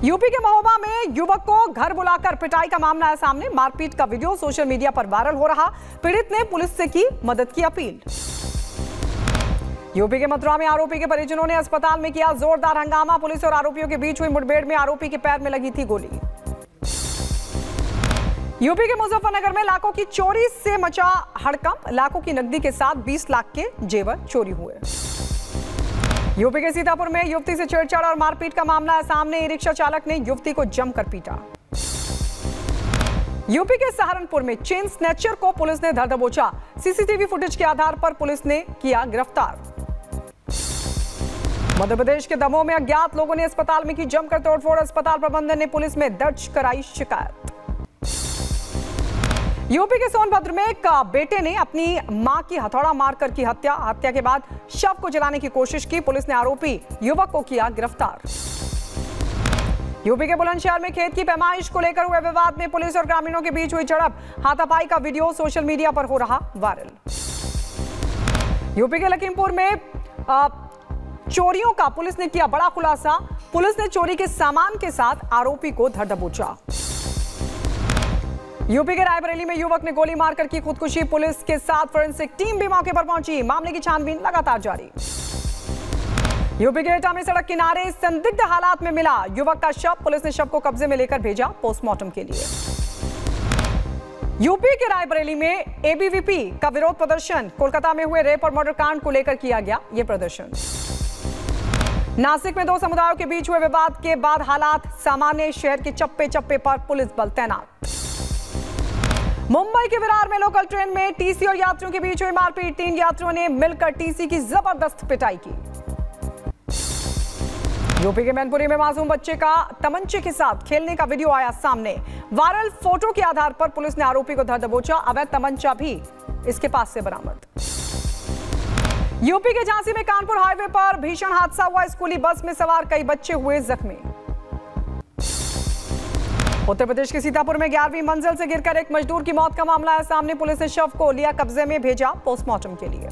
UP के महोबा में युवक को घर बुलाकर पिटाई का मामला आया सामने। मारपीट का वीडियो सोशल मीडिया पर वायरल हो रहा। पीड़ित ने पुलिस से की मदद की अपील। यूपी के मथुरा में आरोपी के परिजनों ने अस्पताल में किया जोरदार हंगामा। पुलिस और आरोपियों के बीच हुई मुठभेड़ में आरोपी के पैर में लगी थी गोली। यूपी के मुजफ्फरनगर में लाखों की चोरी से मचा हड़कंप। लाखों की नकदी के साथ 20 लाख के जेवर चोरी हुए। यूपी के सीतापुर में युवती से छेड़छाड़ और मारपीट का मामला है सामने। रिक्शा चालक ने युवती को जमकर पीटा। यूपी के सहारनपुर में चेन स्नैचर को पुलिस ने धर दबोचा। सीसीटीवी फुटेज के आधार पर पुलिस ने किया गिरफ्तार। मध्य प्रदेश के दमोह में अज्ञात लोगों ने अस्पताल में की जमकर तोड़फोड़। अस्पताल प्रबंधन ने पुलिस में दर्ज कराई शिकायत। यूपी के सोनभद्र में एक बेटे ने अपनी मां की हथौड़ा मारकर की हत्या। हत्या के बाद शव को जलाने की कोशिश की। पुलिस ने आरोपी युवक को किया गिरफ्तार। यूपी के बुलंदशहर में खेत की पैमाइश को लेकर हुए विवाद में पुलिस और ग्रामीणों के बीच हुई झड़प। हाथापाई का वीडियो सोशल मीडिया पर हो रहा वायरल। यूपी के लखीमपुर में चोरियों का पुलिस ने किया बड़ा खुलासा। पुलिस ने चोरी के सामान के साथ आरोपी को धर दबोचा। यूपी के रायबरेली में युवक ने गोली मारकर की खुदकुशी। पुलिस के साथ फोरेंसिक टीम भी मौके पर पहुंची। मामले की छानबीन लगातार जारी। यूपी के एटा में सड़क किनारे संदिग्ध हालात में मिला युवक का शव। पुलिस ने शव को कब्जे में लेकर भेजा पोस्टमार्टम के लिए। यूपी के रायबरेली में एबीवीपी का विरोध प्रदर्शन। कोलकाता में हुए रेप और मर्डर कांड को लेकर किया गया यह प्रदर्शन। नासिक में दो समुदायों के बीच हुए विवाद के बाद हालात सामान्य। शहर के चप्पे चप्पे पर पुलिस बल तैनात। मुंबई के विरार में लोकल ट्रेन में टीसी और यात्रियों के बीच हुई मारपीट। 3 यात्रियों ने मिलकर टीसी की जबरदस्त पिटाई की। यूपी के मैनपुरी में मासूम बच्चे का तमंचे के साथ खेलने का वीडियो आया सामने। वायरल फोटो के आधार पर पुलिस ने आरोपी को धर दबोचा। अवैध तमंचा भी इसके पास से बरामद। यूपी के झांसी में कानपुर हाईवे पर भीषण हादसा हुआ। स्कूली बस में सवार कई बच्चे हुए जख्मी। उत्तर प्रदेश के सीतापुर में 11वीं मंजिल से गिरकर एक मजदूर की मौत का मामला है सामने। पुलिस ने शव को लिया कब्जे में, भेजा पोस्टमार्टम के लिए।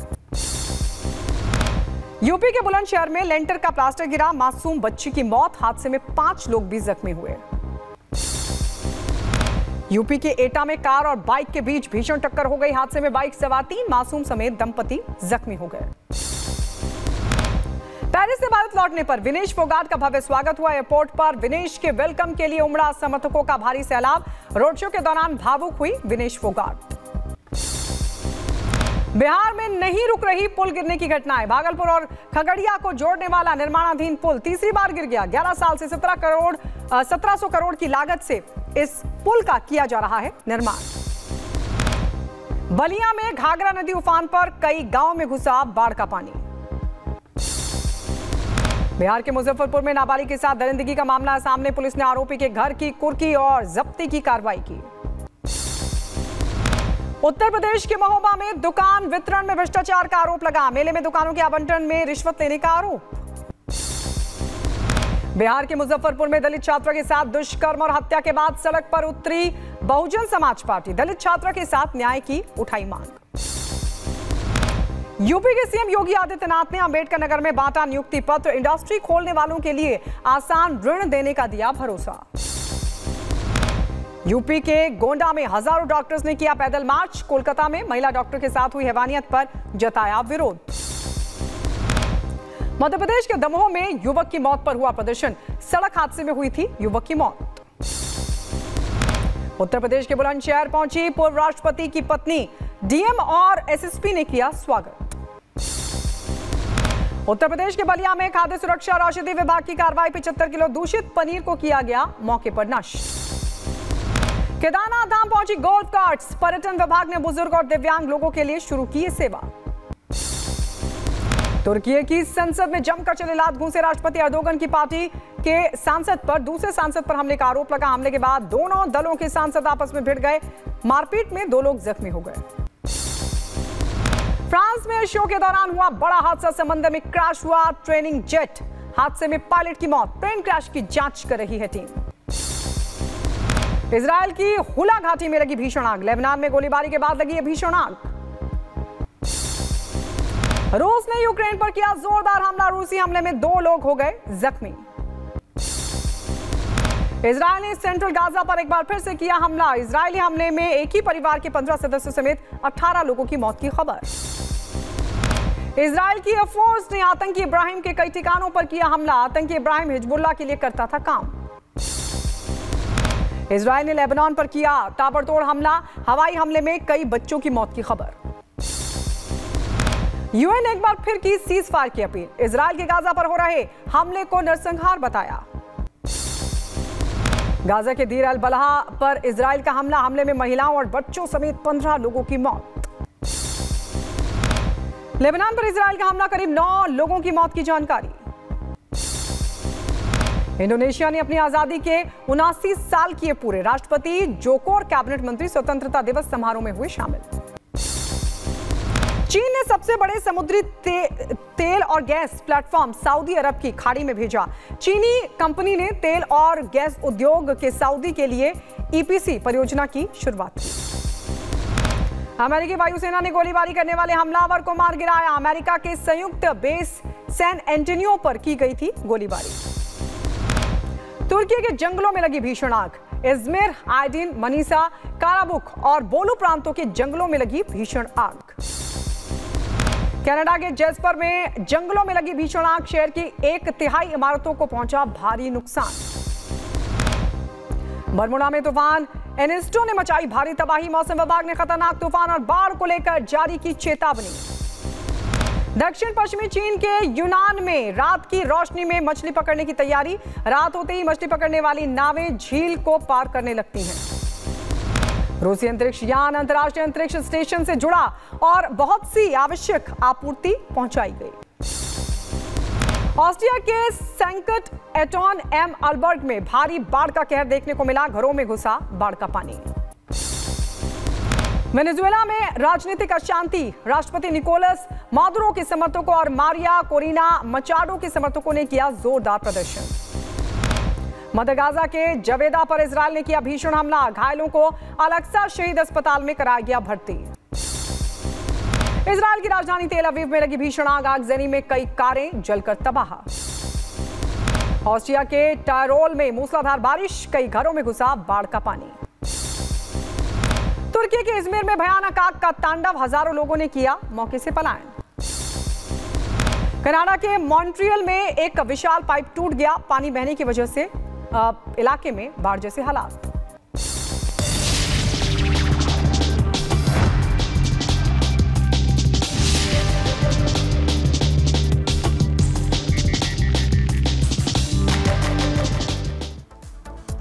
यूपी के बुलंदशहर में लेंटर का प्लास्टर गिरा। मासूम बच्ची की मौत। हादसे में 5 लोग भी जख्मी हुए। यूपी के एटा में कार और बाइक के बीच भीषण टक्कर हो गई। हादसे में बाइक सवार 3 मासूम समेत दंपति जख्मी हो गए। पेरिस से भारत लौटने पर विनेश फोगाट का भव्य स्वागत हुआ। एयरपोर्ट पर विनेश के वेलकम के लिए उमड़ा समर्थकों का भारी सैलाब। रोड शो के दौरान भावुक हुई विनेश फोगाट। बिहार में नहीं रुक रही पुल गिरने की घटनाएं। भागलपुर और खगड़िया को जोड़ने वाला निर्माणाधीन पुल तीसरी बार गिर गया। 11 साल से 1700 करोड़ की लागत से इस पुल का किया जा रहा है निर्माण। बलिया में घाघरा नदी उफान पर, कई गांवों में घुसा बाढ़ का पानी। बिहार के मुजफ्फरपुर में नाबालिग के साथ दरिंदगी का मामला है सामने। पुलिस ने आरोपी के घर की कुर्की और जब्ती की कार्रवाई की। उत्तर प्रदेश के महोबा में दुकान वितरण में भ्रष्टाचार का आरोप लगा। मेले में दुकानों के आवंटन में रिश्वत लेने का आरोप। बिहार के मुजफ्फरपुर में दलित छात्रा के साथ दुष्कर्म और हत्या के बाद सड़क पर उतरी बहुजन समाज पार्टी। दलित छात्रा के साथ न्याय की उठाई मांग। यूपी के सीएम योगी आदित्यनाथ ने अंबेडकर नगर में बांटा नियुक्ति पत्र। इंडस्ट्री खोलने वालों के लिए आसान ऋण देने का दिया भरोसा। यूपी के गोंडा में हजारों डॉक्टर्स ने किया पैदल मार्च। कोलकाता में महिला डॉक्टर के साथ हुई हैवानियत पर जताया विरोध। मध्य प्रदेश के दमोह में युवक की मौत पर हुआ प्रदर्शन। सड़क हादसे में हुई थी युवक की मौत। उत्तर प्रदेश के बुलंदशहर पहुंची पूर्व राष्ट्रपति की पत्नी। डीएम और एसएसपी ने किया स्वागत। उत्तर प्रदेश के बलिया में खाद्य सुरक्षा और औषधि विभाग की कार्रवाई। 75 किलो दूषित पनीर को किया गया मौके पर नष्ट। केदारनाथ धाम पहुंची गोल्फ कार्ट्स। पर्यटन विभाग ने बुजुर्ग और दिव्यांग लोगों के लिए शुरू की सेवा। तुर्की की संसद में जमकर चले लात घूंसे राष्ट्रपति एर्दोगन की पार्टी के सांसद पर दूसरे सांसद पर हमले का आरोप लगा। हमले के बाद दोनों दलों के सांसद आपस में भिड़ गए। मारपीट में 2 लोग जख्मी हो गए। फ्रांस में शो के दौरान हुआ बड़ा हादसा। समंदर में क्रैश हुआ ट्रेनिंग जेट। हादसे में पायलट की मौत। प्लेन क्रैश की जांच कर रही है टीम। इजरायल की हुला घाटी में लगी भीषण आग। लेबनान में गोलीबारी के बाद लगी है भीषण आग। रूस ने यूक्रेन पर किया जोरदार हमला। रूसी हमले में 2 लोग हो गए जख्मी। इजरायल ने सेंट्रल गाजा पर एक बार फिर से किया हमला। इजरायली हमले में एक ही परिवार के 15 सदस्यों समेत 18 लोगों की मौत की खबर। इजरायल की एयरफोर्स ने आतंकी इब्राहिम के कई ठिकानों पर किया हमला। आतंकी इब्राहिम हिजबुल्लाह के लिए करता था काम। इजरायल ने लेबनान पर किया ताबड़तोड़ हमला। हवाई हमले में कई बच्चों की मौत की खबर। यूएन ने एक बार फिर की सीज फायर की अपील। इजरायल के गाजा पर हो रहे हमले को नरसंहार बताया। गाजा के दीर अल बलहा पर इजरायल का हमले में महिलाओं और बच्चों समेत 15 लोगों की मौत। लेबनान पर इजरायल का हमला, करीब 9 लोगों की मौत की जानकारी। इंडोनेशिया ने अपनी आजादी के 79 साल किए पूरे। राष्ट्रपति जोको और कैबिनेट मंत्री स्वतंत्रता दिवस समारोह में हुए शामिल। चीन ने सबसे बड़े समुद्री तेल और गैस प्लेटफॉर्म सऊदी अरब की खाड़ी में भेजा। चीनी कंपनी ने तेल और गैस उद्योग के सऊदी के लिए ईपीसी परियोजना की शुरुआत की। अमेरिकी वायुसेना ने गोलीबारी करने वाले हमलावर को मार गिराया। अमेरिका के संयुक्त बेस सैन एंटोनियो पर की गई थी गोलीबारी। तुर्की के जंगलों में लगी भीषण आग। इज़मिर, आइडिन, मनीसा, काराबुक और बोलू प्रांतों के जंगलों में लगी भीषण आग। कनाडा के जेस्पर में जंगलों में लगी भीषण आग, शहर की 1/3 इमारतों को पहुंचा भारी नुकसान। बरमुडा में तूफान एनिस्टो ने मचाई भारी तबाही। मौसम विभाग ने खतरनाक तूफान और बाढ़ को लेकर जारी की चेतावनी। दक्षिण पश्चिमी चीन के यूनान में रात की रोशनी में मछली पकड़ने की तैयारी। रात होते ही मछली पकड़ने वाली नावें झील को पार करने लगती हैं। रूसी अंतरिक्ष यान अंतर्राष्ट्रीय अंतरिक्ष स्टेशन से जुड़ा और बहुत सी आवश्यक आपूर्ति पहुंचाई गई। ऑस्ट्रिया के सैंकट एटॉन एम अल्बर्ट में भारी बाढ़ का कहर देखने को मिला। घरों में घुसा बाढ़ का पानी। वेनेजुएला में राजनीतिक अशांति। राष्ट्रपति निकोलस मादुरो के समर्थकों और मारिया कोरिना मचाडो के समर्थकों ने किया जोरदार प्रदर्शन। मध्य गाजा के जवेदा पर इजरायल ने किया भीषण हमला। घायलों को अल-अक्सा शहीद अस्पताल में कराया गया भर्ती। इजरायल की राजधानी तेल अवीव में लगी भीषण आग। आगजनी में कई कारें जलकर तबाह। ऑस्ट्रिया के टायरोल में मूसलाधार बारिश, कई घरों में घुसा बाढ़ का पानी। तुर्की के इज़मिर में भयानक आग का तांडव, हजारों लोगों ने किया मौके से पलायन। कनाडा के मॉन्ट्रियल में एक विशाल पाइप टूट गया। पानी बहने की वजह से इलाके में बाढ़ जैसे हालात।